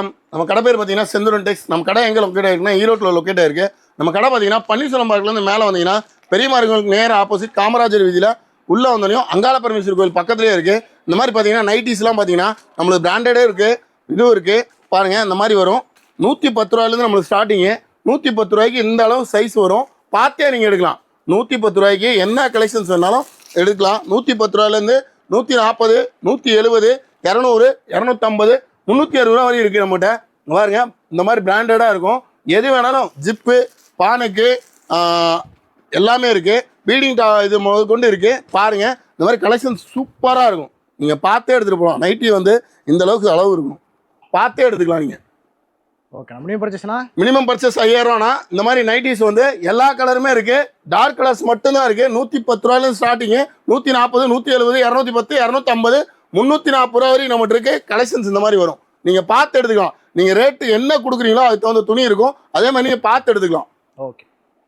நம்ம கடை பேர் பார்த்தீங்கன்னா செந்தூரன் டெக்ஸ். நம்ம கடை எங்கே லொக்கேட் ஆயிருக்குன்னா ஈரோட்டில் லொக்கேட் ஆயிருக்கு. நம்ம கடை பார்த்தீங்கன்னா பன்னீர்செல்வம் பார்க்லேருந்து மேலே வந்தீங்கன்னா பெரியமார்களுக்கு நேர ஆப்போசிட் காமராஜர் வீதியில் உள்ளே வந்தோடனையும் அங்காள பரமேஸ்வரர் கோயில் பக்கத்துலேயே இருக்குது. இந்த மாதிரி பார்த்தீங்கன்னா நைட்டிஸ்லாம் பார்த்தீங்கன்னா நம்மளுக்கு பிராண்டடே இருக்குது, இதுவும் இருக்குது பாருங்கள். இந்த மாதிரி வரும் 110 ரூபாயிலேருந்து நம்மளுக்கு ஸ்டார்டிங்கு. 110 ரூபாய்க்கு இந்த அளவு சைஸ் வரும். பார்த்தே நீங்கள் எடுக்கலாம். 110 ரூபாய்க்கு என்ன கலெக்ஷன்ஸ் வேணாலும் எடுக்கலாம். 110 ரூபாயிலேருந்து 140, 170, 200, 250, 360 ரூபா வரையும் இருக்குது நம்மகிட்ட. பாருங்க இந்த மாதிரி பிராண்டடாக இருக்கும். எது வேணாலும் ஜிப்பு பானுக்கு எல்லாமே இருக்குது. பீடிங் இது முதல் கொண்டு இருக்குது பாருங்கள். இந்த மாதிரி கலெக்ஷன் சூப்பராக இருக்கும். நீங்கள் பார்த்தே எடுத்துகிட்டு போகலாம். நைட்டி வந்து இந்த அளவுக்கு அளவு இருக்கும், பார்த்தே எடுத்துக்கலாம் நீங்கள். ஓகே, மினிமம் பர்ச்சேஸ்னா மினிமம் பர்ச்சேஸ் 5000 ரூபானா இந்த மாதிரி நைட்டிஸ் வந்து எல்லா கலருமே இருக்குது. டார்க் கலர்ஸ் மட்டும்தான் இருக்குது. 110 ரூபாயிலேருந்து ஸ்டார்டிங்கு. 140, 170, 210, 250, 340 ரூபா வரைக்கும் நம்மகிட்ட இருக்குது. கலெக்ஷன்ஸ் இந்த மாதிரி வரும். நீங்கள் பார்த்து எடுத்துக்கலாம். நீங்கள் ரேட்டு என்ன கொடுக்குறீங்களோ அதுக்கு தகுந்த துணி இருக்கும். அதே மாதிரி நீங்கள் பார்த்து எடுத்துக்கலாம். ஓகே.